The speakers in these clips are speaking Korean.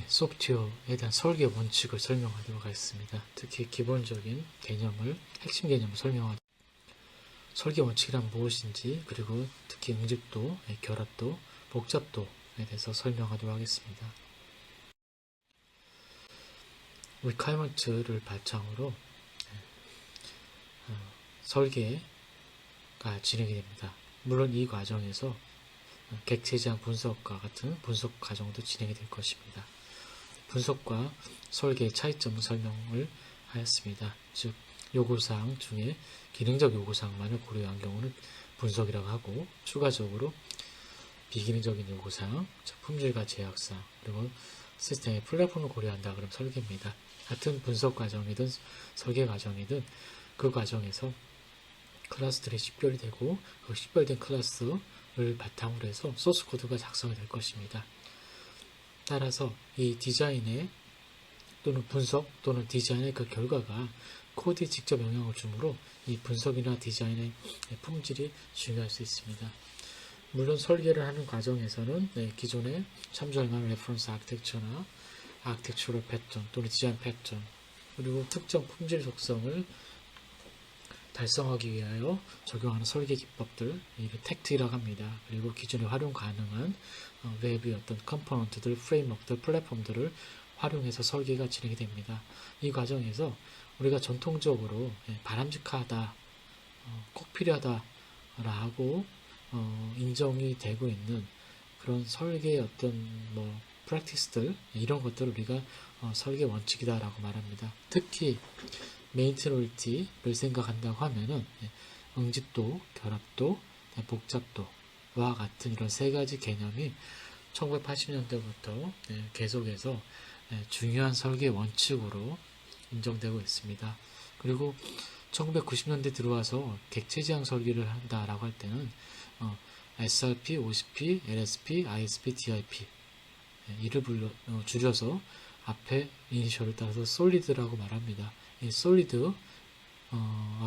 소프트웨어에 대한 설계 원칙을 설명하도록 하겠습니다. 특히 기본적인 개념을, 핵심 개념을 설명하도록 설계 원칙이란 무엇인지, 그리고 특히 응집도, 결합도, 복잡도에 대해서 설명하도록 하겠습니다. requirement를 바탕으로 설계가 진행이 됩니다. 물론 이 과정에서 객체지향 분석과 같은 분석 과정도 진행이 될 것입니다. 분석과 설계의 차이점 설명을 하였습니다. 즉, 요구사항 중에 기능적 요구사항만을 고려한 경우는 분석이라고 하고, 추가적으로 비기능적인 요구사항, 즉 품질과 제약사항, 그리고 시스템의 플랫폼을 고려한다 그러면 설계입니다. 같은 분석 과정이든 설계 과정이든 그 과정에서 클래스들이 식별이 되고, 그 식별된 클래스를 바탕으로 해서 소스 코드가 작성이 될 것입니다. 따라서 이 디자인의 또는 분석 또는 디자인의 그 결과가 코드에 직접 영향을 주므로 이 분석이나 디자인의 품질이 중요할 수 있습니다. 물론 설계를 하는 과정에서는 기존에 참조할 만한 레퍼런스 아키텍처나 아키텍처럴 패턴 또는 디자인 패턴, 그리고 특정 품질 속성을 달성하기 위하여 적용하는 설계 기법들, 이를 텍트이라고 합니다. 그리고 기존에 활용 가능한 외부의 어떤 컴포넌트들, 프레임워크들, 플랫폼들을 활용해서 설계가 진행이 됩니다. 이 과정에서 우리가 전통적으로 바람직하다, 꼭 필요하다라고 인정이 되고 있는 그런 설계의 어떤 프랙티스들, 이런 것들을 우리가 설계 원칙이다라고 말합니다. 특히 메인테너리티를 생각한다고 하면은 응집도, 결합도, 복잡도와 같은 이런 세 가지 개념이 1980년대부터 계속해서 중요한 설계 원칙으로 인정되고 있습니다. 그리고 1990년대 들어와서 객체지향 설계를 한다라고 할 때는 SRP, OCP, LSP, ISP, DIP 이를 줄여서 앞에 이니셜을 따라서 솔리드라고 말합니다. 이 솔리드와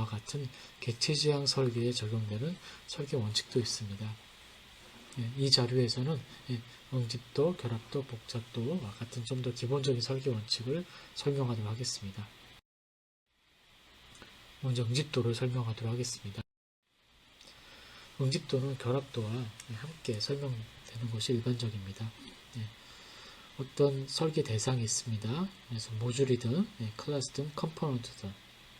같은 객체지향 설계에 적용되는 설계 원칙도 있습니다. 이 자료에서는 응집도, 결합도, 복잡도와 같은 좀 더 기본적인 설계 원칙을 설명하도록 하겠습니다. 먼저 응집도를 설명하도록 하겠습니다. 응집도는 결합도와 함께 설명되는 것이 일반적입니다. 어떤 설계 대상이 있습니다. 그래서 모듈이든 클래스든 컴포넌트든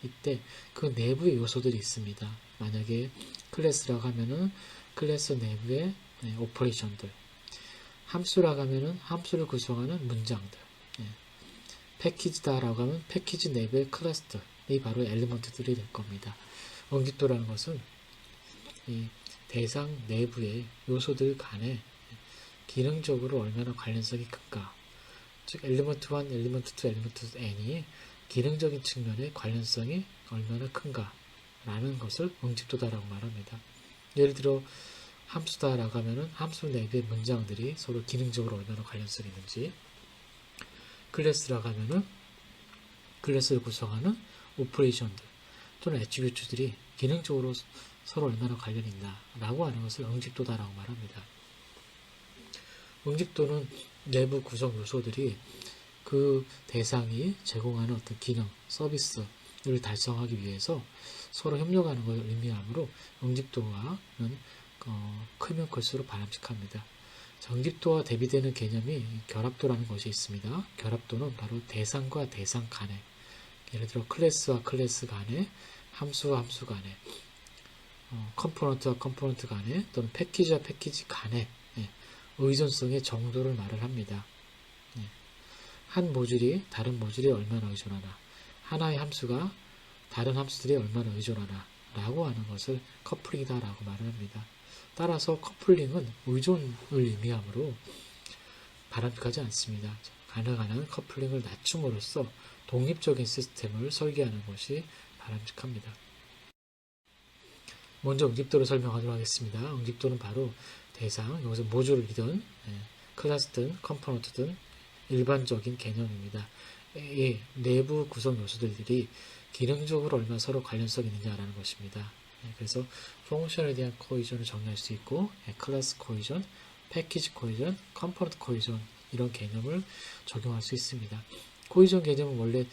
이때 그 내부의 요소들이 있습니다. 만약에 클래스라고 하면은 클래스 내부의 오퍼레이션들, 함수라고 하면은 함수를 구성하는 문장들, 패키지다라고 하면 패키지 내부의 클래스들이 바로 엘리먼트들이 될 겁니다. 응집도라는 것은 이 대상 내부의 요소들 간에 기능적으로 얼마나 관련성이 큰가, 즉 엘리먼트 1, 엘리먼트 2, 엘리먼트 n이 기능적인 측면의 관련성이 얼마나 큰가 라는 것을 응집도다라고 말합니다. 예를 들어 함수다라고 하면은 함수 내부의 문장들이 서로 기능적으로 얼마나 관련성이 있는지, 클래스라고 하면은 클래스를 구성하는 오퍼레이션들 또는 애트리뷰트들이 기능적으로 서로 얼마나 관련이 있나 라고 하는 것을 응집도다라고 말합니다. 응집도는 내부 구성 요소들이 그 대상이 제공하는 어떤 기능, 서비스를 달성하기 위해서 서로 협력하는 것을 의미하므로 응집도와는 크면 클수록 바람직합니다. 응집도와 대비되는 개념이 결합도라는 것이 있습니다. 결합도는 바로 대상과 대상 간에, 예를 들어 클래스와 클래스 간에, 함수와 함수 간에, 컴포넌트와 컴포넌트 간에, 또는 패키지와 패키지 간에 의존성의 정도를 말을 합니다. 한 모듈이 다른 모듈에 얼마나 의존하나, 하나의 함수가 다른 함수들이 얼마나 의존하나 라고 하는 것을 커플링이다 라고 말을 합니다. 따라서 커플링은 의존을 의미하므로 바람직하지 않습니다. 가능한 한 커플링을 낮춤으로써 독립적인 시스템을 설계하는 것이 바람직합니다. 먼저 응집도를 설명하도록 하겠습니다. 응집도는 바로 대상, 여기서 모듈이든 클래스든 컴포넌트든 일반적인 개념입니다. 이 내부 구성 요소들이 기능적으로 얼마나 서로 관련성이 있느냐라는 것입니다. 그래서 펑션에 대한 코이전을 정의할 수 있고, 클래스 코이전, 패키지 코이전, 컴포넌트 코이전 이런 개념을 적용할 수 있습니다. 코이전 개념은 원래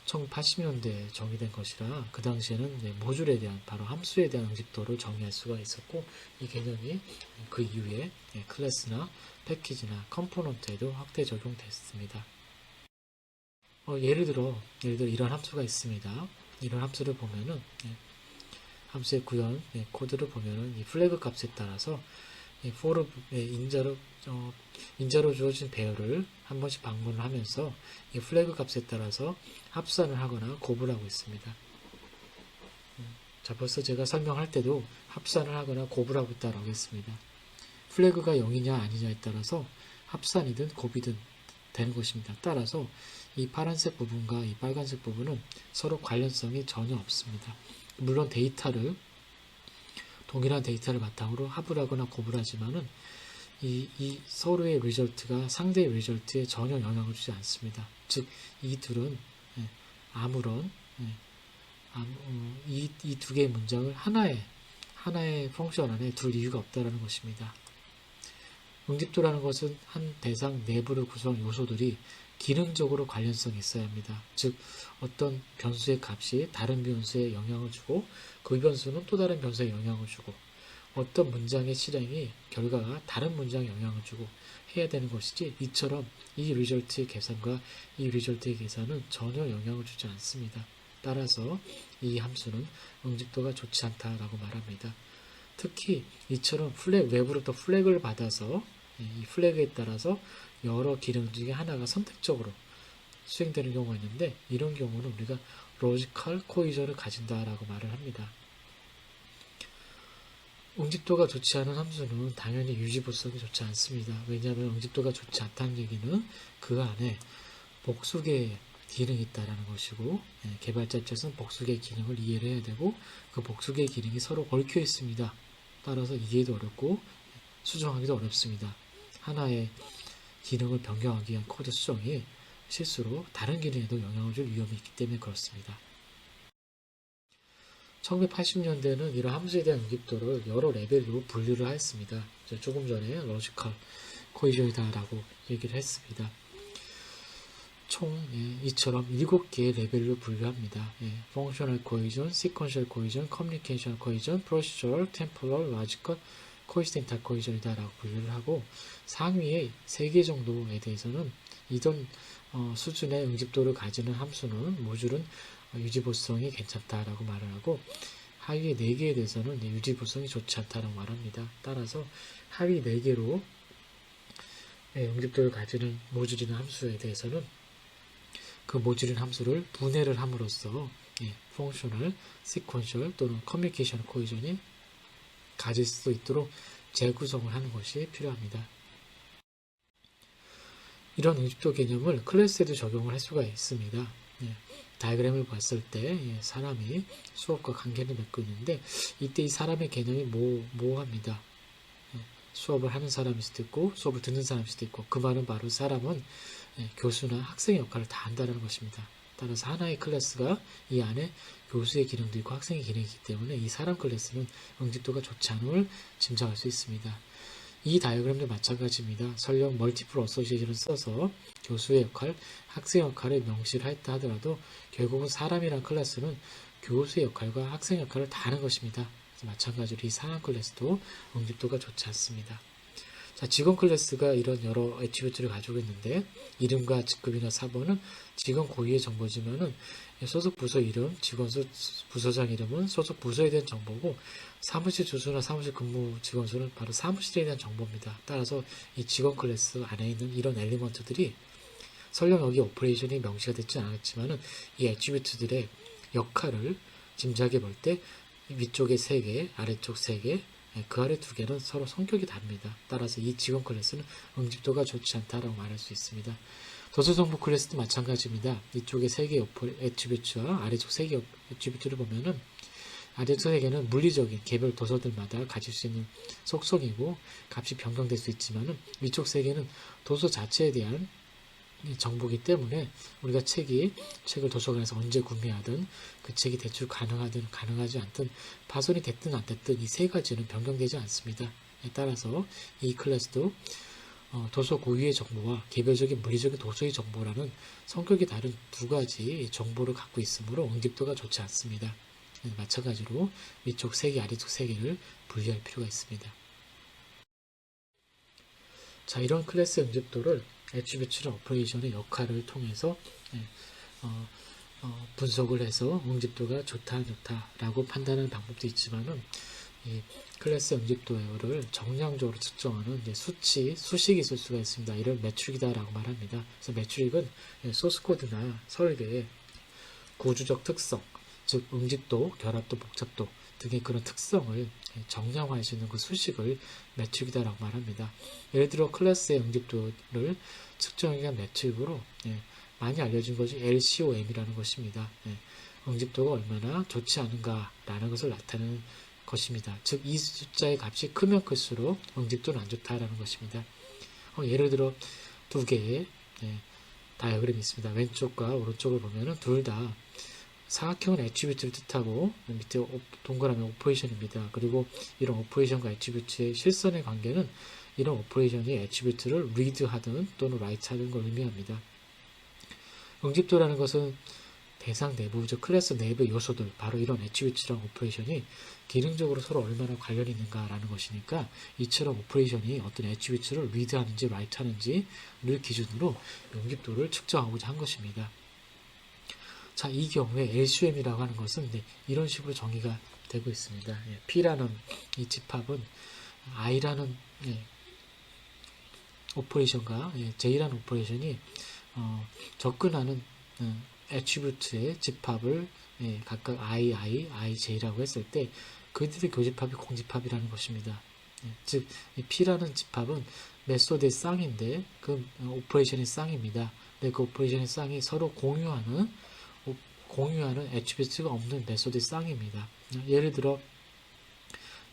1980년대에 정의된 것이라 그 당시에는 모듈에 대한 바로 함수에 대한 응집도를 정의할 수가 있었고 이 개념이 그 이후에 클래스나 패키지나 컴포넌트에도 확대 적용됐습니다. 예를 들어 이런 함수가 있습니다. 이런 함수를 보면은 함수의 구현 코드를 보면은 이 플래그 값에 따라서 for 인자로 주어진 배열을 한 번씩 방문을 하면서 이 플래그 값에 따라서 합산을 하거나 곱을 하고 있습니다. 자, 벌써 제가 설명할 때도 합산을 하거나 곱을 하고 있다라고 했습니다. 플래그가 0이냐 아니냐에 따라서 합산이든 곱이든 되는 것입니다. 따라서 이 파란색 부분과 이 빨간색 부분은 서로 관련성이 전혀 없습니다. 물론 동일한 데이터를 바탕으로 합을 하거나 곱을 하지만은 이 서로의 리절트가 상대의 리절트에 전혀 영향을 주지 않습니다. 즉, 이 둘은 아무런 이 두 개의 문장을 하나의 펑션 안에 둘 이유가 없다라는 것입니다. 응집도라는 것은 한 대상 내부를 구성한 요소들이 기능적으로 관련성이 있어야 합니다. 즉, 어떤 변수의 값이 다른 변수에 영향을 주고 그 변수는 또 다른 변수에 영향을 주고 어떤 문장의 실행이 결과가 다른 문장에 영향을 주고 해야 되는 것이지 이처럼 이 리절트의 계산과 이 리절트의 계산은 전혀 영향을 주지 않습니다. 따라서 이 함수는 응집도가 좋지 않다라고 말합니다. 특히 이처럼 외부로부터 플래그를 받아서 이 플래그에 따라서 여러 기능 중에 하나가 선택적으로 수행되는 경우가 있는데 이런 경우는 우리가 로지컬 코이전을 가진다라고 말을 합니다. 응집도가 좋지 않은 함수는 당연히 유지보수성이 좋지 않습니다. 왜냐하면 응집도가 좋지 않다는 얘기는 그 안에 복수의 기능이 있다는 것이고 개발자 입장에서는 복수의 기능을 이해를 해야 되고 그 복수의 기능이 서로 얽혀 있습니다. 따라서 이해도 어렵고 수정하기도 어렵습니다. 하나의 기능을 변경하기 위한 코드 수정이 실수로 다른 기능에도 영향을 줄 위험이 있기 때문에 그렇습니다. 1980년대는 이런 함수에 대한 응집도를 여러 레벨로 분류를 하였습니다. 조금 전에 로지컬 코이전이다라고 얘기를 했습니다. 총 이처럼 7개의 레벨로 분류합니다. 펑셔널 코이전, 시퀀셜 코이전, 커뮤니케이션 코이전, 프로시저럴, 템포럴, 로지컬, 코인시덴탈 코이전이다라고 분류를 하고 상위의 3개 정도에 대해서는 이전 수준의 응집도를 가지는 함수는 모듈은 유지보수성이 괜찮다라고 말을 하고 하위 4개에 대해서는 유지보수성이 좋지 않다라고 말합니다. 따라서 하위 4개로 응집도를 가지는 모듈이나 함수에 대해서는 그 모듈인 함수를 분해를 함으로써 펑셔널, 시퀀셜 또는 커뮤니케이션 코이전이 가질 수 있도록 재구성을 하는 것이 필요합니다. 이런 응집도 개념을 클래스에도 적용을 할 수가 있습니다. 다이그램을 봤을 때 사람이 수업과 관계를 맺고 있는데 이때 이 사람의 개념이 모호합니다. 수업을 하는 사람일 수도 있고 수업을 듣는 사람일 수도 있고 그 말은 바로 사람은 교수나 학생의 역할을 다 한다는 것입니다. 따라서 하나의 클래스가 이 안에 교수의 기능도 있고 학생의 기능이 있기 때문에 이 사람 클래스는 응집도가 좋지 않음을 짐작할 수 있습니다. 이 다이어그램도 마찬가지입니다. 설령 멀티플 어소시에이션을 써서 교수의 역할, 학생의 역할을 명시를 했다 하더라도 결국은 사람이란 클래스는 교수의 역할과 학생의 역할을 다 하는 것입니다. 마찬가지로 이 사람 클래스도 응집도가 좋지 않습니다. 자, 직원 클래스가 이런 여러 애트리뷰트를 가지고 있는데 이름과 직급이나 사번은 직원 고유의 정보지만은 소속 부서 이름, 직원 부서장 이름은 소속 부서에 대한 정보고 사무실 주소나 사무실 근무 직원 수는 바로 사무실에 대한 정보입니다. 따라서 이 직원 클래스 안에 있는 이런 엘리먼트들이 설령 여기 오퍼레이션이 명시가 되지 않았지만은 이 애트리뷰트들의 역할을 짐작해 볼 때 위쪽에 3개, 아래쪽 3개, 그 아래 2개는 서로 성격이 다릅니다. 따라서 이 직원 클래스는 응집도가 좋지 않다라고 말할 수 있습니다. 도서정보 클래스도 마찬가지입니다. 이쪽에 3개의 애트리뷰트와 아래쪽 3개의 애트리뷰트를 보면은 아래쪽 3개는 물리적인 개별 도서들마다 가질 수 있는 속성이고 값이 변경될 수 있지만은 위쪽 3개는 도서 자체에 대한 정보이기 때문에 우리가 책을 도서관에서 언제 구매하든 그 책이 대출 가능하든 가능하지 않든 파손이 됐든 안 됐든 이 3가지는 변경되지 않습니다. 따라서 이 클래스도 도서 고유의 정보와 개별적인 물리적인 도서의 정보라는 성격이 다른 두 가지 정보를 갖고 있으므로 응집도가 좋지 않습니다. 마찬가지로 위쪽 3개, 아래쪽 3개를 분리할 필요가 있습니다. 자, 이런 클래스 응집도를 애트리뷰트나 오퍼레이션의 역할을 통해서 분석을 해서 응집도가 좋다, 안 좋다라고 판단하는 방법도 있지만은 이 클래스 응집도를 정량적으로 측정하는 이제 수식이 있을 수가 있습니다. 이를 매트릭이다라고 말합니다. 그래서 매트릭은 소스코드나 설계의 구조적 특성, 즉 응집도, 결합도, 복잡도 등의 그런 특성을 정량화할 수 있는 그 수식을 매트릭이다라고 말합니다. 예를 들어 클래스의 응집도를 측정하기 위한 매트릭으로 많이 알려진 것이 LCOM이라는 것입니다. 응집도가 얼마나 좋지 않은가라는 것을 나타내는 것입니다. 즉, 이 숫자의 값이 크면 클수록 응집도는 안 좋다라는 것입니다. 예를 들어 두 개의 다이어그램이 있습니다. 왼쪽과 오른쪽을 보면은 둘 다 사각형은 애트리뷰트를 뜻하고 밑에 동그라미 오퍼레이션입니다. 그리고 이런 오퍼레이션과 애트리뷰트의 실선의 관계는 이런 오퍼레이션이 애트리뷰트를 리드하든 또는 라이트하든 걸 의미합니다. 응집도라는 것은 대상 내부, 즉 클래스 내부의 요소들, 바로 이런 애트리뷰트랑 오퍼레이션이 기능적으로 서로 얼마나 관련이 있는가라는 것이니까 이처럼 오퍼레이션이 어떤 애트리뷰트를 리드하는지 라이트하는지를 기준으로 응집도를 측정하고자 한 것입니다. 자, 이 경우에 LCM이라고 하는 것은 이런 식으로 정의가 되고 있습니다. P라는 이 집합은 I라는 오퍼레이션과 J라는 오퍼레이션이 접근하는 애트리뷰트의 집합을 각각 IJ라고 했을 때 그들의 교집합이 공집합이라는 것입니다. 즉, P라는 집합은 메소드의 쌍인데 그 오퍼레이션의 쌍입니다. 그 오퍼레이션의 쌍이 서로 공유하는 애트리뷰트가 없는 메소드의 쌍입니다. 예를 들어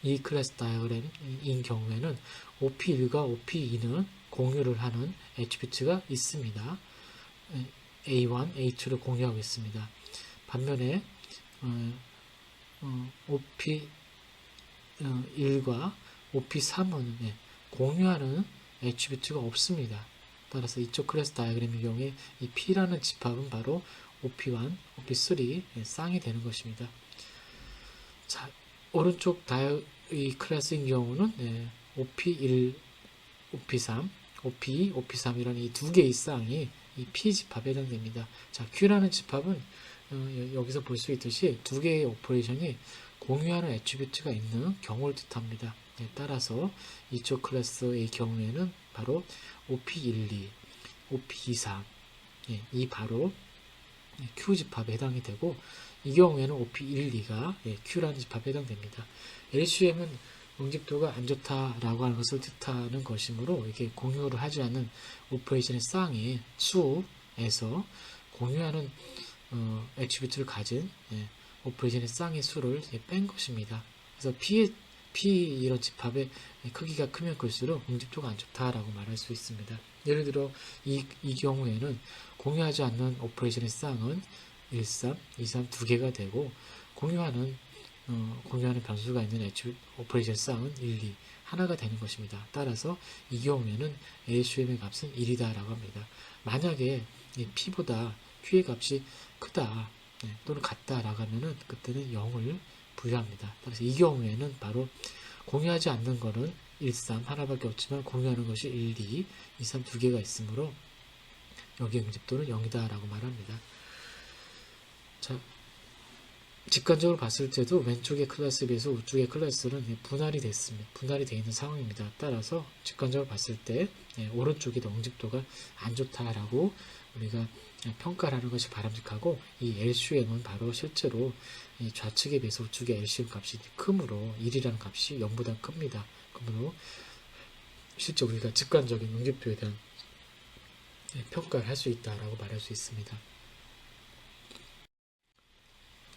이 클래스 다이어그램인 경우에는 OP1과 OP2는 공유를 하는 애트리뷰트가 있습니다. A1, A2를 공유하고 있습니다. 반면에 OP1과 OP3은 공유하는 애트리뷰트가 없습니다. 따라서 이쪽 클래스 다이어그램의 경우에 이 P라는 집합은 바로 OP1, OP3 쌍이 되는 것입니다. 자, 오른쪽 이 클래스인 경우는 OP1, OP3, OP2, OP3이라는 이 두 개의 쌍이 이 P 집합에 해당됩니다. 자, Q라는 집합은 여기서 볼 수 있듯이 두 개의 오퍼레이션이 공유하는 애트리뷰트가 있는 경우를 뜻합니다. 따라서 이쪽 클래스의 경우에는 바로 OP12, OP23, 이 바로 Q 집합에 해당이 되고 이 경우에는 OP12가 Q라는 집합에 해당됩니다. LCM은 응집도가 안 좋다라고 하는 것을 뜻하는 것이므로 이렇게 공유를 하지 않는 오퍼레이션의 쌍의 수에서 공유하는 애트리뷰트를 가진 오퍼레이션의 쌍의 수를 뺀 것입니다. 그래서 P 이런 집합의 크기가 크면 클수록 응집도가 안 좋다라고 말할 수 있습니다. 예를 들어 이 경우에는 공유하지 않는 오퍼레이션의 쌍은 1, 3, 2, 3 두 개가 되고 공유하는 변수가 있는 오퍼레이션 쌍은 1, 2 하나가 되는 것입니다. 따라서 이 경우에는 LCM의 값은 1이다 라고 합니다. 만약에 P보다 Q의 값이 크다 또는 같다 라고 하면은 그때는 0을 부여합니다. 따라서 이 경우에는 바로 공유하지 않는 거는 1, 3 하나밖에 없지만 공유하는 것이 1, 2, 2, 3 두 개가 있으므로 여기의 응집도는 0이다 라고 말합니다. 자, 직관적으로 봤을 때도 왼쪽의 클래스에 비해서 우측의 클래스는 분할이 됐습니다. 분할이 되어 있는 상황입니다. 따라서 직관적으로 봤을 때 오른쪽이 더 응집도가 안 좋다라고 우리가 평가를 하는 것이 바람직하고 이 LCM은 바로 실제로 좌측에 비해서 우측의 LCM 값이 크므로 1이라는 값이 0보다 큽니다. 그러므로 실제 우리가 직관적인 응집도에 대한 평가를 할 수 있다라고 말할 수 있습니다.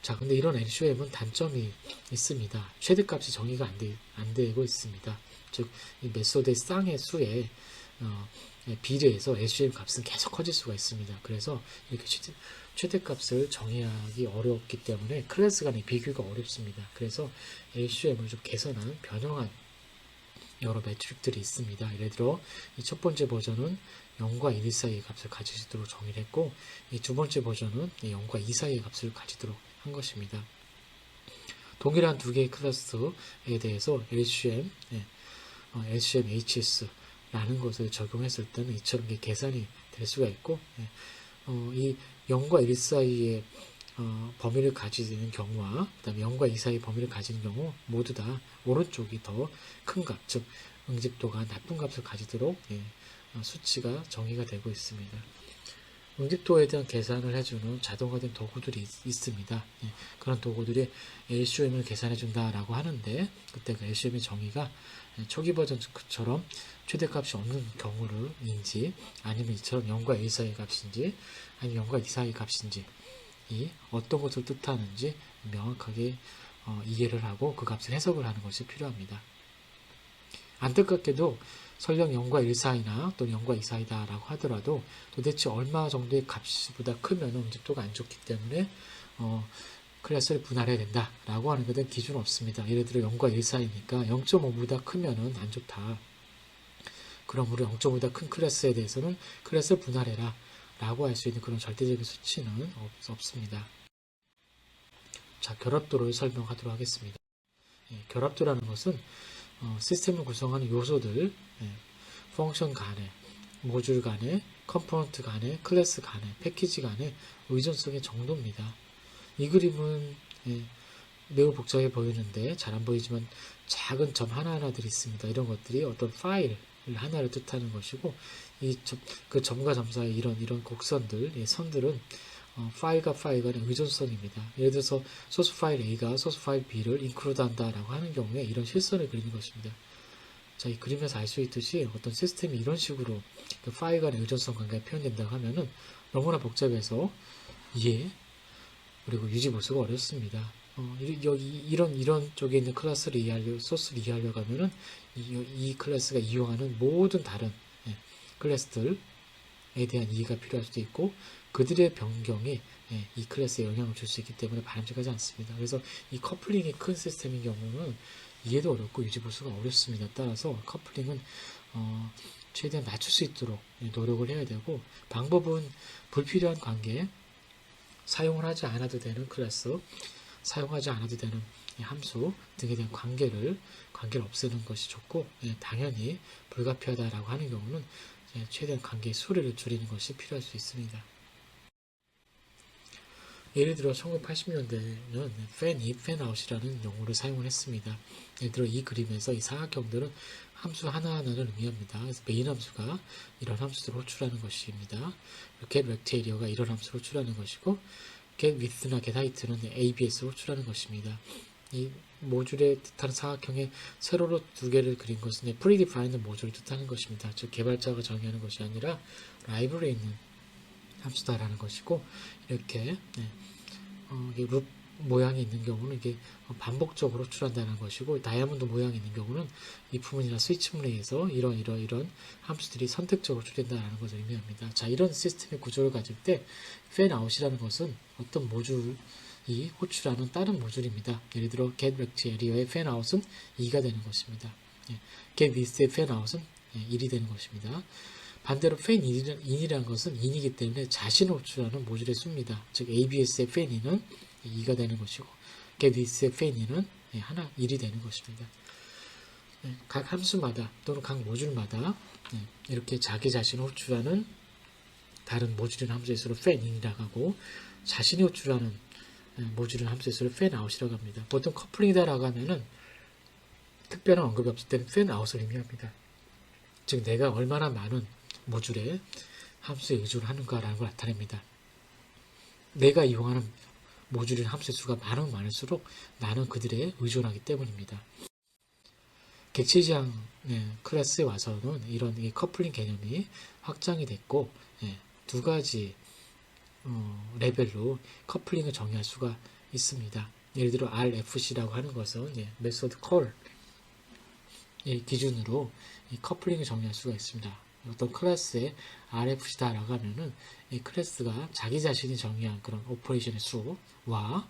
자, 근데 이런 LCM은 단점이 있습니다. 최대값이 정의가 안 되고 있습니다. 즉, 이 메소드의 쌍의 수에 비례해서 LCM 값은 계속 커질 수가 있습니다. 그래서 이렇게 최대값을 정의하기 어렵기 때문에 클래스 간의 비교가 어렵습니다. 그래서 LCM을 좀 개선한 변형한 여러 매트릭들이 있습니다. 예를 들어 이 첫 번째 버전은 0과 1 사이의 값을 가질 수 있도록 정의를 했고, 이 두 번째 버전은 0과 2 사이의 값을 가지도록 한 것입니다. 동일한 두 개의 클래스에 대해서 LCM, LCM HS라는 것을 적용했을 때는 이처럼 계산이 될 수가 있고, 이 0과 1 사이의 범위를 가지는 경우와 그다음에 0과 2 사이의 범위를 가지는 경우 모두 다 오른쪽이 더 큰 값, 즉 응집도가 나쁜 값을 가지도록 수치가 정의가 되고 있습니다. 응집도에 대한 계산을 해주는 자동화된 도구들이 있습니다. 그런 도구들이 LCM을 계산해 준다라고 하는데, 그때 그 LCM의 정의가 초기 버전처럼 최대값이 없는 경우를인지, 아니면 이처럼 0과 1 사이의 값인지, 아니면 0과 2 사이의 값인지, 이 어떤 것을 뜻하는지 명확하게 이해를 하고 그 값을 해석을 하는 것이 필요합니다. 안타깝게도 설령 0과 1 사이나 또는 0과 2 사이다라고 하더라도 도대체 얼마 정도의 값보다 크면 응집도가 안 좋기 때문에 클래스를 분할해야 된다라고 하는 것은 기준 없습니다. 예를 들어 0과 1 사이니까 0.5보다 크면은 안 좋다. 그러므로 0.5보다 큰 클래스에 대해서는 클래스를 분할해라 라고 할 수 있는 그런 절대적인 수치는 없습니다. 자, 결합도를 설명하도록 하겠습니다. 결합도라는 것은 시스템을 구성하는 요소들, 펑션 간에, 모듈 간에, 컴포넌트 간에, 클래스 간에, 패키지 간에 의존성의 정도입니다. 이 그림은 매우 복잡해 보이는데 잘 안 보이지만 작은 점 하나하나들이 있습니다. 이런 것들이 어떤 파일 하나를 뜻하는 것이고, 그 점과 점 사이 이런 곡선들, 선들은 파일과 파일 간의 의존성입니다. 예를 들어서 소스 파일 A가 소스 파일 B를 인클루드 한다라고 하는 경우에 이런 실선을 그리는 것입니다. 자, 이 그림에서 알 수 있듯이 어떤 시스템이 이런 식으로 그 파일 간의 의존성 관계가 표현된다고 하면은 너무나 복잡해서 이해 그리고 유지 보수가 어렵습니다. 여기 이런 쪽에 있는 클래스를 소스를 이해하려고 하면은 이 클래스가 이용하는 모든 다른 클래스들에 대한 이해가 필요할 수도 있고, 그들의 변경이 이 클래스에 영향을 줄 수 있기 때문에 바람직하지 않습니다. 그래서 이 커플링이 큰 시스템인 경우는 이해도 어렵고 유지 보수가 어렵습니다. 따라서 커플링은 최대한 낮출 수 있도록 노력을 해야 되고, 방법은 불필요한 관계, 사용을 하지 않아도 되는 클래스, 사용하지 않아도 되는 함수 등에 대한 관계를 없애는 것이 좋고, 당연히 불가피하다라고 하는 경우는 최대한 관계의 수를 줄이는 것이 필요할 수 있습니다. 예를 들어 1980년대에는 fan-in, fan-out이라는 용어를 사용을 했습니다. 예를 들어 이 그림에서 이 사각형들은 함수 하나하나를 의미합니다. 그래서 메인 함수가 이런 함수들을 호출하는 것입니다. get rectarial가 이런 함수를 호출하는 것이고, get width나 get height는 ABS를 호출하는 것입니다. 이 모듈에 뜻하는 사각형의 세로로 두 개를 그린 것은 predefined 모듈을 뜻하는 것입니다. 즉 개발자가 정의하는 것이 아니라 라이브러리에 있는 함수다라는 것이고, 이렇게 룹 모양이 있는 경우는 이게 반복적으로 호출한다는 것이고, 다이아몬드 모양이 있는 경우는 if문이나 스위치문에 의해서 이런 함수들이 선택적으로 출된다는 것을 의미합니다. 자, 이런 시스템의 구조를 가질 때 fan-out이라는 것은 어떤 모듈이 호출하는 다른 모듈입니다. 예를 들어 get rectarial의 fan-out은 2가 되는 것입니다. get width의 fan-out은 1이 되는 것입니다. 반대로 fan-in이라는 것은 in이기 때문에 자신을 호출하는 모듈의 수입니다. 즉 ABS의 fan-in은 2가 되는 것이고, get width의 fan-in은 1이 되는 것입니다. 각 함수마다 또는 각 모듈마다 이렇게 자기 자신을 호출하는 다른 모듈이나 함수의 수를 fan-in이라고 하고, 자신이 호출하는 모듈이나 함수의 수를 fan-out이라고 합니다. 보통 커플링이다라고 하면은 특별한 언급이 없을 때는 fan-out을 의미합니다. 즉 내가 얼마나 많은 모듈에 함수에 의존을 하는가라는 걸 나타냅니다. 내가 이용하는 모듈이나 함수의 수가 많으면 많을수록 나는 그들에 의존하기 때문입니다. 객체지향 클래스에 와서는 이런 커플링 개념이 확장이 됐고, 두 가지 레벨로 커플링을 정의할 수가 있습니다. 예를 들어 RFC라고 하는 것은 메소드 콜 기준으로 이 커플링을 정의할 수가 있습니다. 어떤 클래스의 RFC다라고 하면은 이 클래스가 자기 자신이 정의한 그런 오퍼레이션의 수와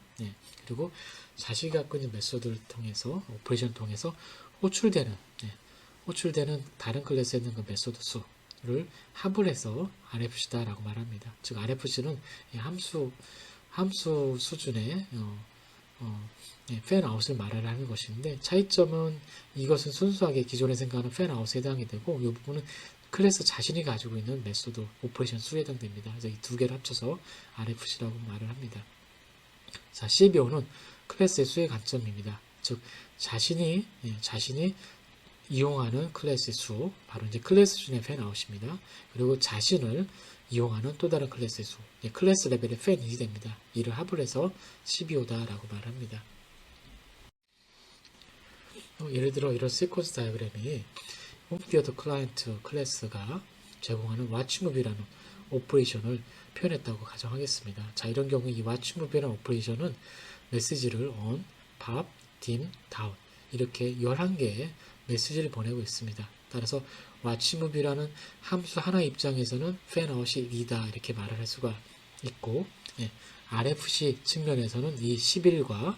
그리고 자신이 갖고 있는 메소드를 통해서 오퍼레이션을 통해서 호출되는 호출되는 다른 클래스에 있는 그 메소드 수를 합을 해서 RFC다라고 말합니다. 즉 RFC는 함수 수준의 팬아웃을 말을 하는 것인데, 차이점은 이것은 순수하게 기존에 생각하는 팬아웃에 해당이 되고, 이 부분은 클래스 자신이 가지고 있는 메소드 오퍼레이션 수에 해당됩니다. 그래서 이 두 개를 합쳐서 RFC라고 말을 합니다. 자, CBO는 클래스의 수의 관점입니다. 즉 자신이 이용하는 클래스의 수, 바로 이제 클래스 수준의 팬아웃입니다. 그리고 자신을 이용하는 또 다른 클래스의 수, 클래스 레벨의 팬이 됩니다. 이를 합을 해서 CBO다라고 말합니다. 예를 들어 이런 시퀀스 다이어그램이 홈티어터 클라이언트 클래스가 제공하는 왓츠무비라는 오퍼레이션을 표현했다고 가정하겠습니다. 자, 이런 경우 이 왓츠무비라는 오퍼레이션은 메시지를 on, pop, dim, down 이렇게 11개의 메시지를 보내고 있습니다. 따라서 왓츠무비라는 함수 하나 입장에서는 팬아웃이 2다 이렇게 말을 할 수가 있고, RFC 측면에서는 이 11과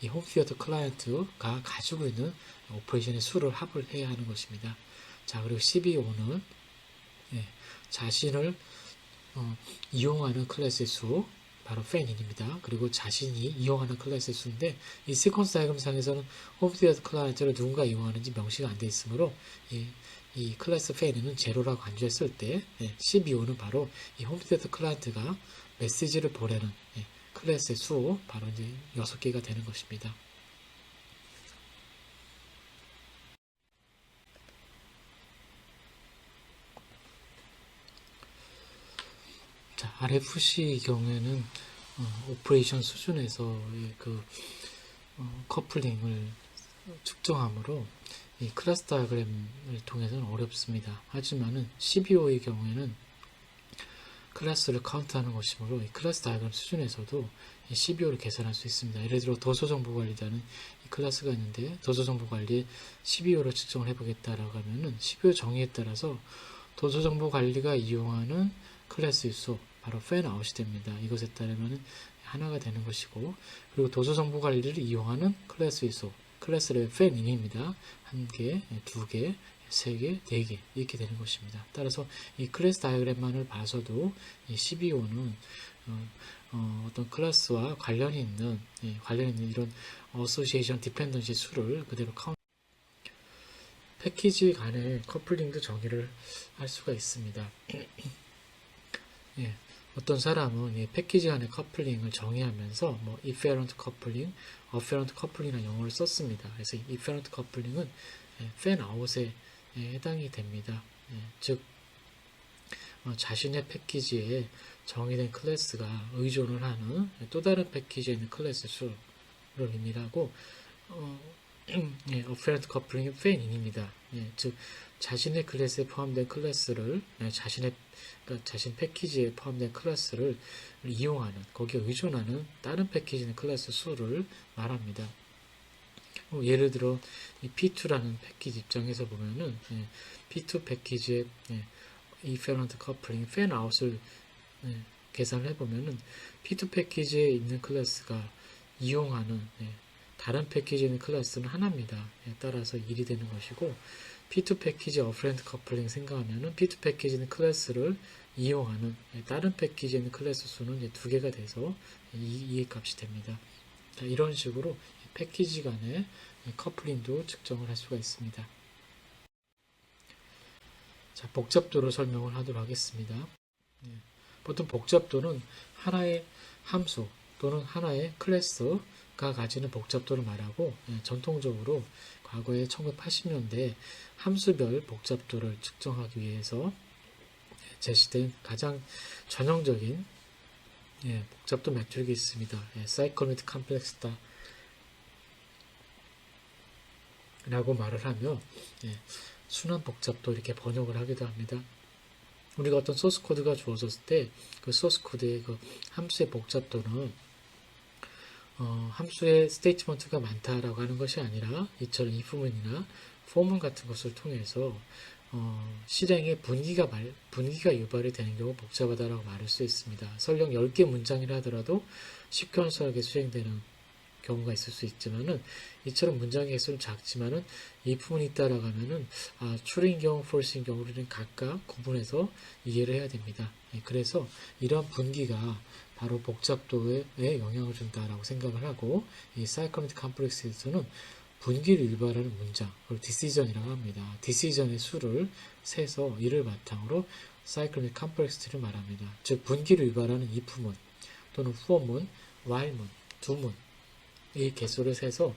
이 홈티어터 클라이언트가 가지고 있는 오퍼레이션의 수를 합을 해야 하는 것입니다. 자, 그리고 CBO는 자신을 이용하는 클래스의 수, 바로 팬인입니다. 그리고 자신이 이용하는 클래스의 수인데, 이 시퀀스 다이어그램 상에서는 홈티어터 클라이언트를 누군가 이용하는지 명시가 안 되어 있으므로 이 클래스 팬은 제로라고 간주했을 때 CBO는 바로 이 홈티어터 클라이언트가 메시지를 보내는 클래스의 수, 바로 이제 6개가 되는 것입니다. 자, RFC 경우에는 오퍼레이션 수준에서의 커플링을 측정하므로 이 클래스 다이어그램을 통해서는 어렵습니다. 하지만은 CBO의 경우에는 클래스를 카운트하는 것이므로 이 클래스 다이어그램 수준에서도 이 CBO를 계산할 수 있습니다. 예를 들어 도서정보관리라는 이 클래스가 있는데, 도서정보관리의 CBO를 측정을 해보겠다라고 하면은 CBO 정의에 따라서 도서정보관리가 이용하는 클래스의 수, 바로 팬아웃이 됩니다. 이것에 따르면 하나가 되는 것이고, 그리고 도서정보관리를 이용하는 클래스의 수, 클래스 레벨 팬인입니다. 1개, 2개, 3개, 4개 이렇게 되는 것입니다. 따라서 이 클래스 다이어그램만을 봐서도 이 CBO는 어떤 클래스와 관련이 있는 이런 어소시에이션 디펜던시 수를 그대로 카운트, 패키지 간의 커플링도 정의를 할 수가 있습니다. 어떤 사람은 패키지 간의 커플링을 정의하면서 efferent coupling, afferent coupling이라는 용어를 썼습니다. 그래서 efferent coupling은 팬아웃에 해당이 됩니다. 즉 자신의 패키지에 정의된 클래스가 의존을 하는 또 다른 패키지에 있는 클래스 수를 의미하고, afferent coupling은 팬인입니다. 즉 자신의 클래스에 포함된 클래스를 자신 패키지에 포함된 클래스를 이용하는, 거기에 의존하는 다른 패키지의 클래스 수를 말합니다. 예를 들어 이 P2라는 패키지 입장에서 보면은 P2 패키지의 efferent coupling, 팬아웃을 계산을 해보면은 P2 패키지에 있는 클래스가 이용하는 다른 패키지에 있는 클래스는 하나입니다. 따라서 1이 되는 것이고, P2 패키지 어프렌트 커플링 생각하면은 P2 패키지 있는 클래스를 이용하는 다른 패키지에 있는 클래스 수는 2개가 돼서 2의 값이 됩니다. 자, 이런 식으로 패키지 간의 커플링도 측정을 할 수가 있습니다. 자, 복잡도를 설명을 하도록 하겠습니다. 보통 복잡도는 하나의 함수 또는 하나의 클래스가 가지는 복잡도를 말하고, 전통적으로 과거에 1980년대 함수별 복잡도를 측정하기 위해서 제시된 가장 전형적인 복잡도 매트릭이 있습니다. 사이클메틱 컴플렉스다 라고 말을 하며 순환 복잡도 이렇게 번역을 하기도 합니다. 우리가 어떤 소스 코드가 주어졌을 때 그 소스 코드의 그 함수의 복잡도는 함수의 스테이트먼트가 많다라고 하는 것이 아니라 이처럼 if문이나 for문 같은 것을 통해서 실행에 분기가 유발이 되는 경우 복잡하다라고 말할 수 있습니다. 설령 10개 문장이라 하더라도 시퀀셜하게 수행되는 경우가 있을 수 있지만은 이처럼 문장 개수는 작지만은 if문이 있다라고 하면은 true인 경우, false인 경우를 각각 구분해서 이해를 해야 됩니다. 그래서 이러한 분기가 바로 복잡도에 영향을 준다라고 생각을 하고 이 사이클로매틱 컴플렉스에서는 분기를 유발하는 문장, 그걸 디시전이라고 합니다. 디시전의 수를 세서 이를 바탕으로 사이클로매틱 컴플렉스를 말합니다. 즉 분기를 유발하는 if문 또는 for문, while문, do문 이 개수를 세서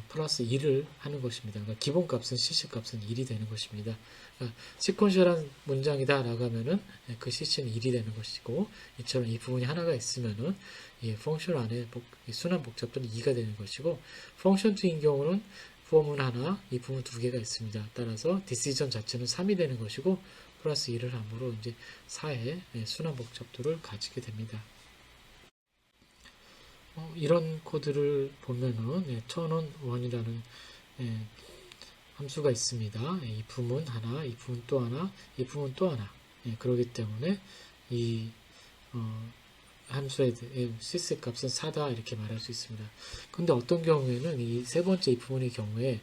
플러스 1을 하는 것입니다. 그러니까 기본값은 CC값은 1이 되는 것입니다. 그러니까 시퀀셜한 문장이다 라고 하면은 그 CC는 1이 되는 것이고 이처럼 이 부분이 하나가 있으면은 이 펑션 안에 순환 복잡도는 2가 되는 것이고 펑션 2인 경우는 form은 하나, 이 부분 두 개가 있습니다. 따라서 디시전 자체는 3이 되는 것이고 플러스 1을 함으로 이제 4의 순환 복잡도를 가지게 됩니다. 이런 코드를 보면은 턴온원이라는 함수가 있습니다. 이 부문 하나, 이 부문 또 하나, 이 부문 또 하나. 그렇기 때문에 이 함수의 시스 값은 4다 이렇게 말할 수 있습니다. 근데 어떤 경우에는 이 세 번째 이 부문의 경우에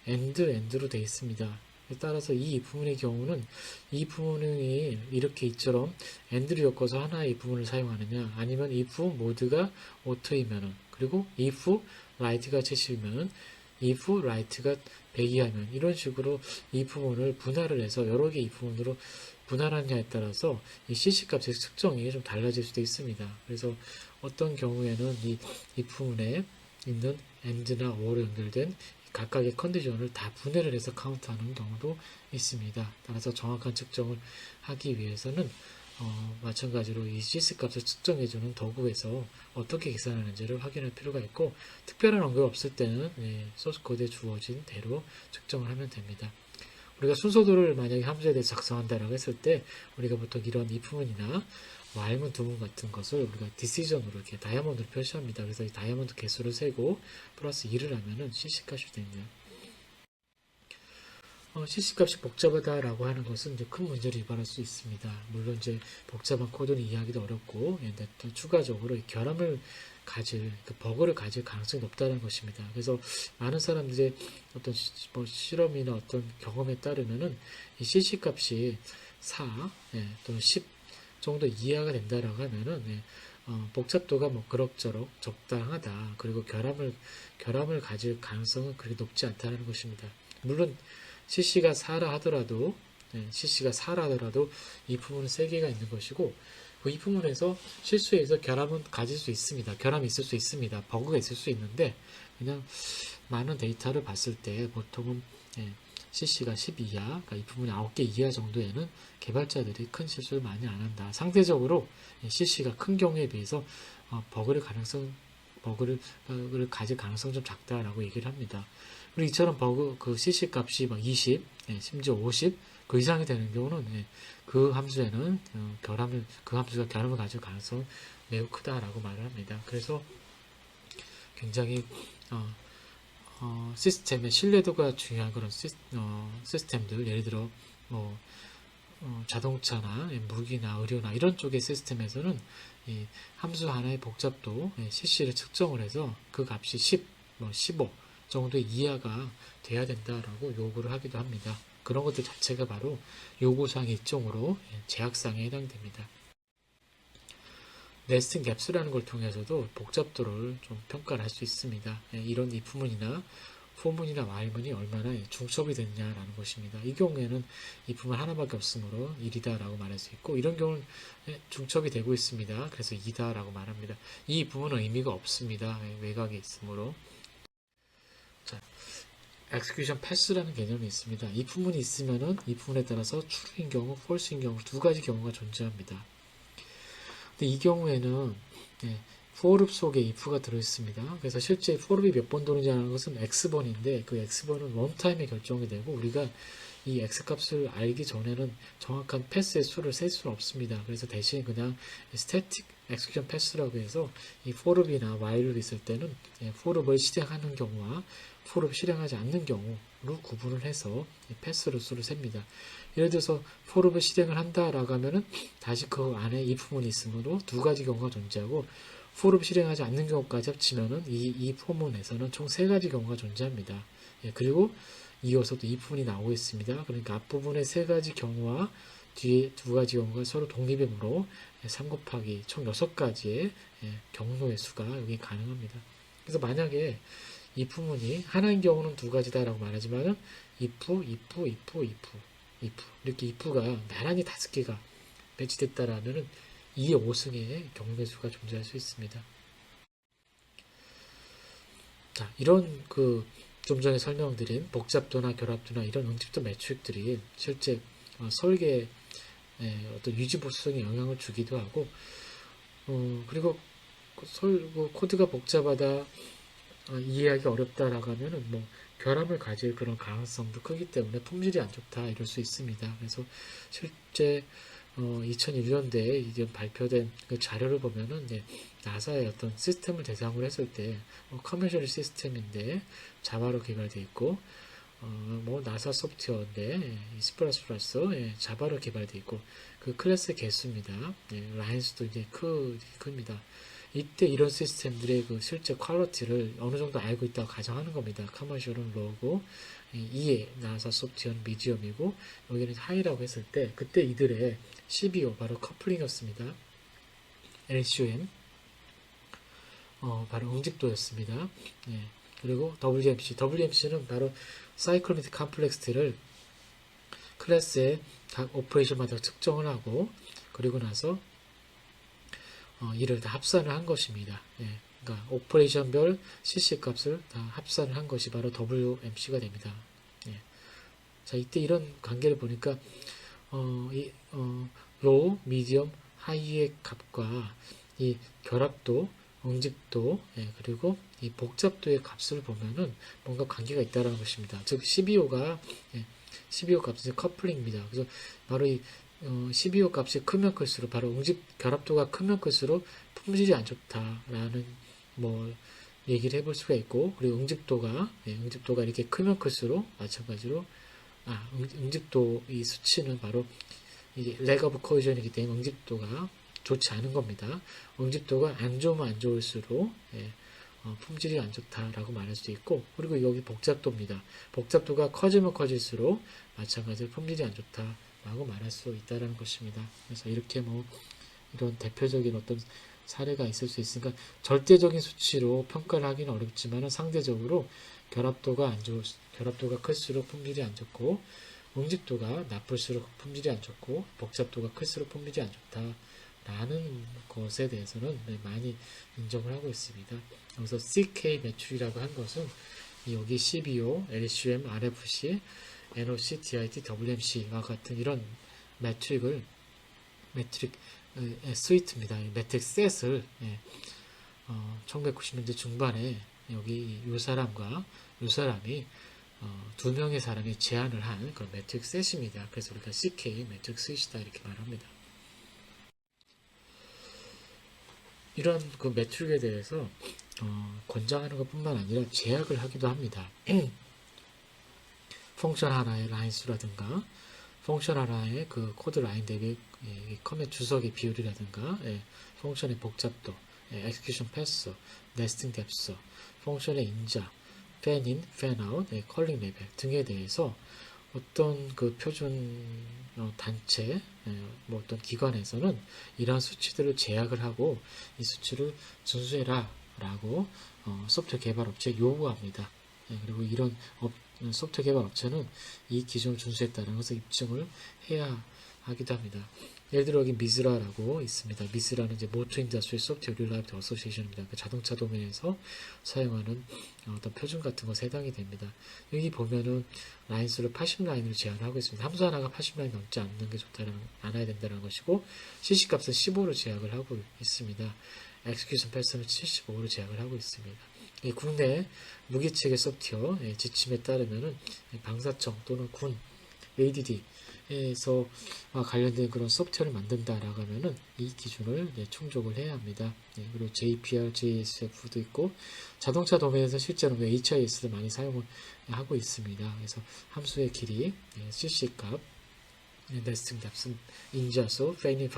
end로 되어 있습니다. 따라서 이 부분의 경우는 이 부분이 이렇게 이처럼 and를 엮어서 하나의 이 부분을 사용하느냐 아니면 if 모드가 오토이면은 그리고 if right가 70이면은 if right가 100이하면 이런 식으로 이 부분을 분할을 해서 여러 개의 이 부분으로 분할하느냐에 따라서 이 CC값의 측정이 좀 달라질 수도 있습니다. 그래서 어떤 경우에는 이 부분에 있는 and나 or로 연결된 각각의 컨디션을 다 분해를 해서 카운트하는 경우도 있습니다. 따라서 정확한 측정을 하기 위해서는 마찬가지로 이 CC 값을 측정해주는 도구에서 어떻게 계산하는지를 확인할 필요가 있고 특별한 언급이 없을 때는 소스 코드에 주어진 대로 측정을 하면 됩니다. 우리가 순서도를 만약에 함수에 대해서 작성한다라고 했을 때 우리가 보통 이런 if문이나 while문, do문 같은 것을 우리가 decision으로 이렇게 다이아몬드로 표시합니다. 그래서 이 다이아몬드 개수를 세고 플러스 1을 하면은 CC값이 됩니다. CC값이 복잡하다라고 하는 것은 이제 큰 문제를 유발할 수 있습니다. 물론 이제 복잡한 코드는 이해하기도 어렵고, 또 추가적으로 결함을 가질, 그 버그를 가질 가능성이 높다는 것입니다. 그래서 많은 사람들의 어떤 실험이나 어떤 경험에 따르면은 이 CC값이 4 또는 10 정도 이해가 된다라고 하면은 복잡도가 뭐 그럭저럭 적당하다. 그리고 결함을 가질 가능성은 그렇게 높지 않다는 것입니다. 물론 CC가 4라 하더라도 이 부분은 3개가 있는 것이고 이 부분에서 실수해서 결함은 가질 수 있습니다. 결함이 있을 수 있습니다. 버그가 있을 수 있는데 그냥 많은 데이터를 봤을 때 보통은 CC가 10 이하, 그러니까 이 부분이 9개 이하 정도에는 개발자들이 큰 실수를 많이 안 한다. 상대적으로 CC가 큰 경우에 비해서 버그를 가질 가능성이 좀 작다라고 얘기를 합니다. 그리고 이처럼 버그 그 CC 값이 막 20, 심지어 50, 그 이상이 되는 경우는 그 함수에는 그 함수가 결함을 가질 가능성은 매우 크다라고 말을 합니다. 그래서 굉장히 시스템의 신뢰도가 중요한 그런 시스템들, 예를 들어 자동차나 무기나 의료나 이런 쪽의 시스템에서는 이 함수 하나의 복잡도 CC를 측정을 해서 그 값이 10, 15 정도의 이하가 돼야 된다라고 요구를 하기도 합니다. 그런 것들 자체가 바로 요구사항의 일종으로 제약사항에 해당됩니다. 네스팅 갭스라는 걸 통해서도 복잡도를 좀 평가를 할 수 있습니다. 이런 if문이나 for문이나 while문이 얼마나 중첩이 됐냐라는 것입니다. 이 경우에는 if문 하나밖에 없으므로 1이다 라고 말할 수 있고 이런 경우는 중첩이 되고 있습니다. 그래서 2다 라고 말합니다. 이 if문은 의미가 없습니다. 외곽에 있으므로. 자, execution pass라는 개념이 있습니다. if문이 있으면은 if문에 따라서 true인 경우, false인 경우 두 가지 경우가 존재합니다. 근데 이 경우에는 for 속에 if가 들어있습니다. 그래서 실제 for이 몇 번 도는지 하는 것은 x번인데 그 x번은 런타임에 결정이 되고 우리가 이 x값을 알기 전에는 정확한 패스의 수를 셀 수는 없습니다. 그래서 대신 그냥 static execution pass라고 해서 이 for이나 while을 있을 때는 for을 실행하는 경우와 for을 실행하지 않는 경우로 구분을 해서 패스의 수를 셉니다. 예를 들어서 for을 실행을 한다라고 하면은 다시 그 안에 if문이 있으므로 두 가지 경우가 존재하고 for을 실행하지 않는 경우까지 합치면은 이 포문에서는 총 3가지 경우가 존재합니다. 예, 그리고 이어서도 이 부분이 나오고 있습니다. 그러니까 앞부분의 3가지 경우와 뒤에 2가지 경우가 서로 독립이므로 3 곱하기 총 6가지의 경로의 수가 여기 가능합니다. 그래서 만약에 이 부분이 하나인 경우는 2가지다라고 말하지만은 if 이렇게 if가 나란히 5개가 배치됐다라면은 2의 5승의 경로의 수가 존재할 수 있습니다. 자, 이런 좀 전에 설명드린 복잡도나 결합도나 이런 응집도 매트릭들이 실제 설계에 어떤 유지보수성에 영향을 주기도 하고, 그리고 코드가 복잡하다, 이해하기 어렵다라고 하면은 뭐 결함을 가질 그런 가능성도 크기 때문에 품질이 안 좋다 이럴 수 있습니다. 그래서 실제 2001년대에 이제 발표된 그 자료를 보면은 나사의 어떤 시스템을 대상으로 했을 때 커머셜 시스템인데 자바로 개발되어 있고 뭐 나사 소프트웨어인데 C++ 자바로 개발되어 있고 그 클래스 개수입니다. 라인수도 이제 큽니다. 이때 이런 시스템들의 그 실제 퀄리티를 어느 정도 알고 있다고 가정하는 겁니다. 커머셜은 로우고 2의 나사 소프트웨어는 미디엄이고 여기는 하이라고 했을 때 그때 이들의 CBO 바로 커플링이었습니다. LCOM 바로 응집도였습니다. 그리고 WMC는 바로 사이클리틱 컴플렉시티를 클래스의 각 오퍼레이션마다 측정을 하고 그리고 나서 이를 다 합산을 한 것입니다. 그러니까 오퍼레이션별 CC 값을 다 합산을 한 것이 바로 WMC가 됩니다. 자, 이때 이런 관계를 보니까 로우, 미디엄, 하이의 값과 이 결합도, 응집도, 그리고 이 복잡도의 값을 보면은 뭔가 관계가 있다는 것입니다. 즉 CBO가 CBO 값은 커플링입니다. 그래서 바로 이 CBO 값이 크면 클수록 바로 응집 결합도가 크면 클수록 품질이 안 좋다라는 뭐 얘기를 해볼 수가 있고 그리고 응집도가 이렇게 크면 클수록 마찬가지로 응집도 이 수치는 바로 이게 leg of cohesion이기 때문에 응집도가 좋지 않은 겁니다. 응집도가 안 좋으면 안 좋을수록 품질이 안 좋다라고 말할 수도 있고 그리고 여기 복잡도입니다. 복잡도가 커지면 커질수록 마찬가지로 품질이 안 좋다라고 말할 수 있다는 것입니다. 그래서 이렇게 뭐 이런 대표적인 어떤 사례가 있을 수 있으니까 절대적인 수치로 평가를 하기는 어렵지만 상대적으로 결합도가 클수록 품질이 안 좋고 응집도가 나쁠수록 품질이 안 좋고 복잡도가 클수록 품질이 안 좋다라는 것에 대해서는 많이 인정을 하고 있습니다. 여기서 CK 매출이라고 한 것은 여기 CBO, LCM, RFC, NOC, DIT, WMC와 같은 이런 매트릭 스위트입니다. 매트릭 셋을 1990년대 중반에 여기 요 사람이 2명의 사람이 제안을 한 그런 매트릭 셋입니다. 그래서 우리가 CK 매트릭 스윗이다 이렇게 말합니다. 이런 그 매트릭에 대해서 권장하는 것뿐만 아니라 제약을 하기도 합니다. 펑션 하나의 라인 수라든가 펑션 하나의 그 코드 라인 대비 커밋 주석의 비율이라든가 펑션의 복잡도, execution 패스, nesting depth, 펑션의 인자, fan in, fan out, 컬링 레벨 등에 대해서 어떤 그 표준 단체, 뭐 어떤 기관에서는 이러한 수치들을 제약을 하고 이 수치를 준수해라 라고 소프트웨어 개발 업체에 요구합니다. 그리고 이런 소프트웨어 개발 업체는 이 기준을 준수했다는 것을 입증을 해야 하기도 합니다. 예를 들어 여기 미즈라라고 있습니다. 미즈라는 이제 모터 인더스트리 소프트웨어 릴라이비티 어소시에이션입니다. 그 자동차 도면에서 사용하는 어떤 표준 같은 것에 해당이 됩니다. 여기 보면은 라인수를 80라인으로 제한을 하고 있습니다. 함수 하나가 80라인 넘지 않아야 된다는 것이고 CC 값은 15로 제약을 하고 있습니다. 엑스큐션 패스는 75로 제약을 하고 있습니다. 국내 무기체계 소프트웨어 지침에 따르면은 방사청 또는 군 ADD에서 관련된 그런 소프트웨어를 만든다라고 하면은 이 기준을 충족을 해야 합니다. 그리고 JPR, JSF도 있고 자동차 도면에서 실제로 HIS도 많이 사용을 하고 있습니다. 그래서 함수의 길이, CC 값, 네스팅 뎁슨 인자소 페이닝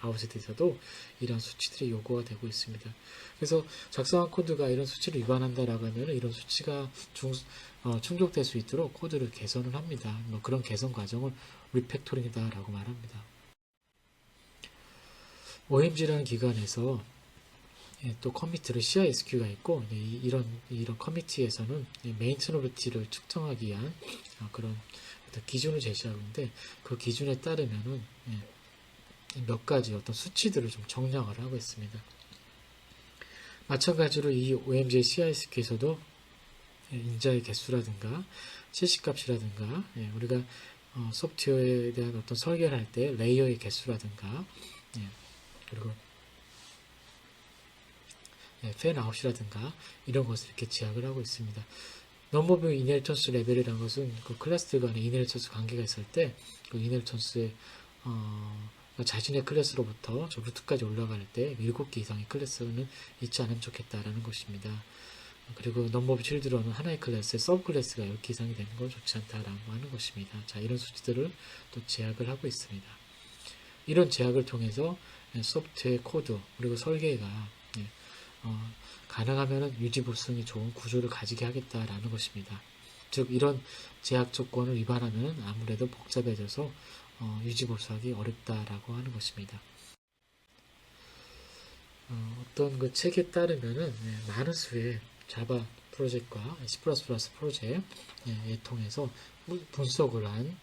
아웃에서도 이러한 수치들이 요구가 되고 있습니다. 그래서 작성한 코드가 이런 수치를 위반한다라고 하면 이런 수치가 충족될 수 있도록 코드를 개선을 합니다. 뭐 그런 개선 과정을 리팩토링이다라고 말합니다. OMG라는 기관에서 또 커미트를 CISQ가 있고 이런 커미트에서는 메인터너비티를 측정하기 위한 그런 기준을 제시하고 있는데 그 기준에 따르면은 몇 가지 어떤 수치들을 좀 정량을 하고 있습니다. 마찬가지로 이 OMG CISQ에서도 인자의 개수라든가 실시값이라든가 우리가 소프트웨어에 대한 어떤 설계를 할 때 레이어의 개수라든가 그리고 팬아웃이라든가 이런 것을 이렇게 제약을 하고 있습니다. 넘버 오브 이네리턴스 레벨이라는 것은 그 클래스 간의 이네리턴스 관계가 있을 때 그 이네리턴스의 자신의 클래스로부터 저 루트까지 올라갈 때 7개 이상의 클래스는 있지 않으면 좋겠다라는 것입니다. 그리고 넘버 오브 칠드런은 하나의 클래스에 서브 클래스가 10개 이상이 되는 건 좋지 않다라고 하는 것입니다. 자, 이런 수치들을 또 제약을 하고 있습니다. 이런 제약을 통해서 소프트웨어 코드 그리고 설계가 가능하면 유지보수성이 좋은 구조를 가지게 하겠다라는 것입니다. 즉 이런 제약 조건을 위반하면 아무래도 복잡해져서 유지보수하기 어렵다라고 하는 것입니다. 어떤 그 책에 따르면은 많은 수의 자바 프로젝트와 C++ 프로젝트에 통해서 분석을 한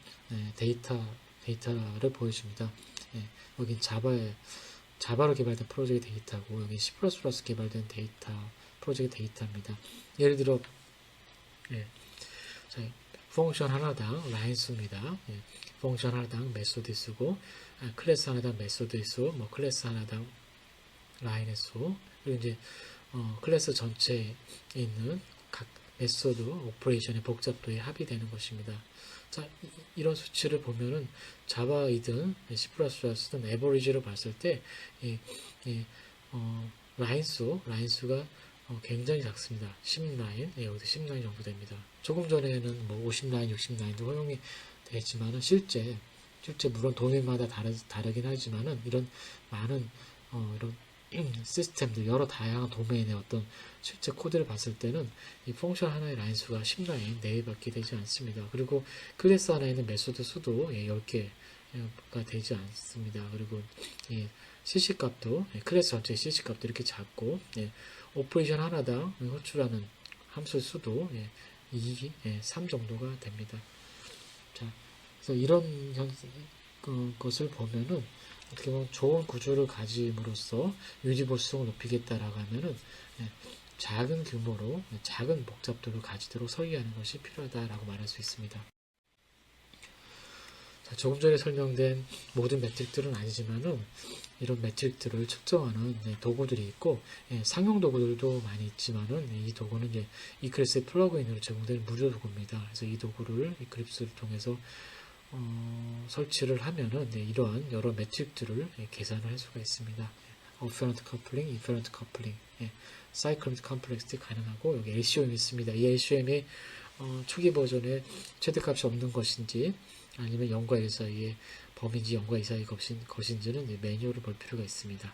데이터를 보여줍니다. 여기 자바로 개발된 프로젝트 데이터고 여기 C++ 개발된 프로젝트 데이터입니다. 예를 들어 펑션 하나당 라인 수입니다. 펑션 하나당 메소드 수고 클래스 하나당 메소드 수, 뭐 클래스 하나당 라인의 수, 그리고 이제 클래스 전체에 있는 각 메소드 오퍼레이션의 복잡도에 합의되는 것입니다. 자, 이런 수치를 보면은 자바이든 C++든 에버리지로 봤을 때 라인수가 굉장히 작습니다. 10라인, 여기서 10라인 정도 됩니다. 조금 전에는 뭐 50라인, 60라인도 허용이 되지만은 실제 물론 도면마다 다르긴 하지만은 이런 많은 이런 시스템들 여러 다양한 도메인의 어떤 실제 코드를 봤을 때는 이 펑션 하나의 라인 수가 10라인 내외밖에 되지 않습니다. 그리고 클래스 하나에 있는 메소드 수도 10개가 되지 않습니다. 그리고 CC값도 클래스 전체의 CC값도 이렇게 작고 오퍼레이션 하나당 호출하는 함수 수도 2, 3 정도가 됩니다. 자, 그래서 이런 것을 보면은 어떻게 보면 좋은 구조를 가짐으로써 유지보수성을 높이겠다라고 하면은 작은 규모로 작은 복잡도를 가지도록 설계하는 것이 필요하다라고 말할 수 있습니다. 자, 조금 전에 설명된 모든 매트릭들은 아니지만은 이런 매트릭들을 측정하는 도구들이 있고 상용 도구들도 많이 있지만은 이 도구는 이제 이클립스의 플러그인으로 제공되는 무료 도구입니다. 그래서 이 도구를 이클립스를 통해서 설치를 하면은 이러한 여러 매트릭들을 계산을 할 수가 있습니다. 어페런트 커플링, 인페런트 커플링, 사이클릭 컴플렉스도 가능하고 여기 LCOM이 있습니다. 이 LCOM의 초기 버전에 최대값이 없는 것인지 아니면 0과 1 사이의 범위인지 0과 2 사이의 것인지는 매뉴얼을 볼 필요가 있습니다.